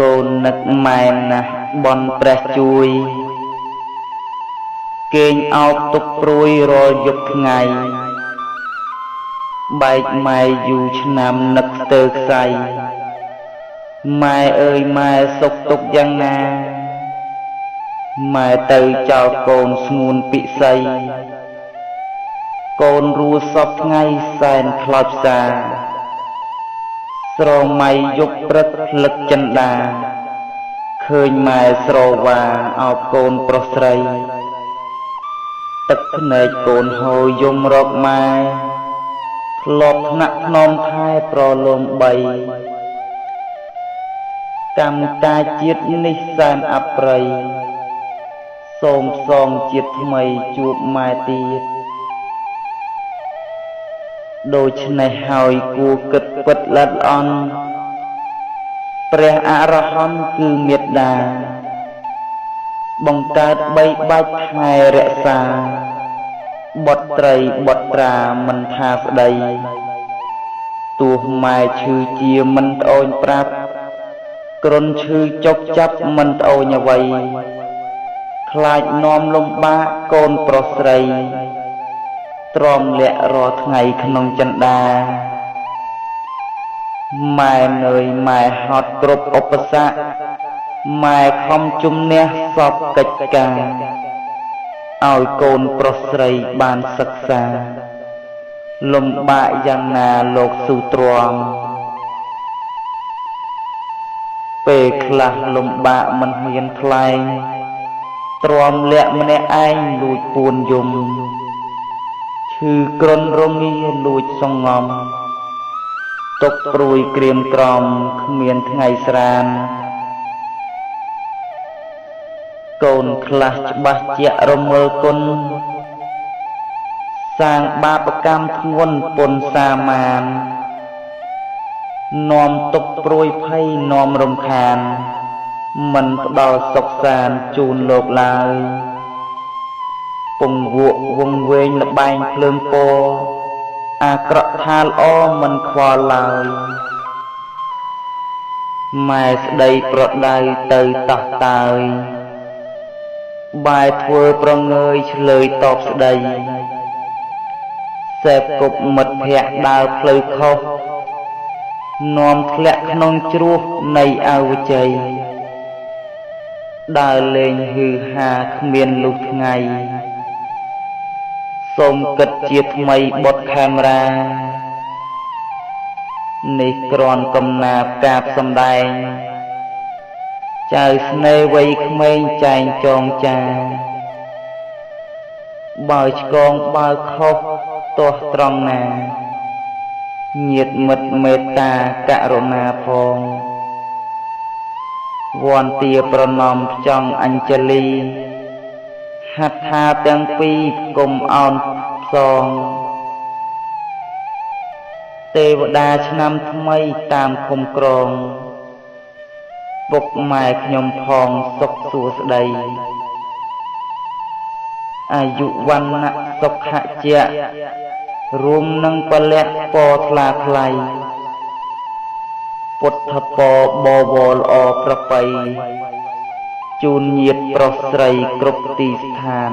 កូននឹកម៉ែណាស់បនព្រះជួយគេងអោបទុកព្រួយរាល់យប់ថ្ងៃបែកម៉ែយូរឆ្នាំនឹកស្ទើរខ្សៃម៉ែអើយម៉ែសុខទុក្ខយ៉ាងណាម៉ែទៅចោលកូនស្ងួនពិសីកូនរੂសពថ្ងៃសែនខ្លោចផ្សាស្រមៃយប់ព្រឹកលឹកចិន្តាឃើញម៉ែស្រវាអោបកូនប្រុសស្រីទឹកភ្នែកកូនហូរយំរកម៉ែធ្លាប់ថ្នាក់ថ្នមថែប្រលំបីកម្មតាជាតិនេះសែនអប្រិយសូមផ្សងជាតិថ្មីជួបម៉ែទៀតដូច្នេះហើយគួរគិតពិតល្អិតល្អន់ព្រះអរហន្តគឺមេត្តាបង្កើតបីបាច់ថែរក្សាបុត្រីបុត្រាមិនថាស្ដីទោះម៉ែឈឺជាមិនត្អូញប្រាប់គ្រុនឈឺចុកចាប់មិនត្អូញអ្វីខ្លាចនាំលំបាកកូនប្រុសស្រីទ្រាំលាក់រាល់ថ្ងៃក្នុងចិន្តាម៉ែនើយម៉ែហត់គ្រប់ឧបសគ្គម៉ែខំជំនះសពកិច្ចការឲ្យកូនប្រុសស្រីបានសិក្សាលំបាកយ៉ាងណាលោកស៊ូទ្រាំពេលខ្លះលំបាកមិនហ៊ានថ្លែងទ្រាំលាក់ម្នាក់ឯងលួចពួនយំឈឺគ្រុនរងាលួចសងំទុកព្រួយក្រៀមក្រំគ្មានថ្ងៃស្រានកូនខ្លះច្បាស់ជារមើលគុណសាងបាបកម្មធ្ងន់ពុនសាមាននាំទុកព្រួយភ័យនាំរំខានមិនផ្ដល់សុខសាន្តជូនលោកឡើយពងវក់វងវែងលបែងភ្លើងពណ៌អាក្រក់ថាល្អមិនខ្វល់ឡើយម៉ែស្ដីប្រដៅទៅតោះតើយបែរធ្វើប្រងើយឆ្លើយតបស្ដីសេពគប់មិត្តភក្តិដើរផ្លូវខុសនាំធ្លាក់ក្នុងជ្រោះនៃអវជ័យដើរលេងហឺហាគ្មានលុះថ្ងៃសូមគិតជាថ្មីបុតខេមរានេះគ្រាន់កំណាព្យកាបសំដែងចៅស្នេហ៍វ័យក្មេងចែងចងចាបើឆ្កងបើខុសទាស់ត្រង់ណាញាតិមិត្តមេត្តាករុណាផងវន្តាប្រណម្យផ្ចង់អញ្ជលីហត្ថាទាំងពីរគុំអោនផ្សងទេវតាឆ្នាំថ្មីតាមឃុំក្រងពុកម៉ែខ្ញុំផងសុខសួស្តីអាយុវណ្ណៈសុខៈជារួមនឹងពលៈពរថ្លាថ្លៃពុទ្ធពរបវរល្អប្រពៃជូនញាតិប្រុសស្រីគ្រប់ទីស្ថាន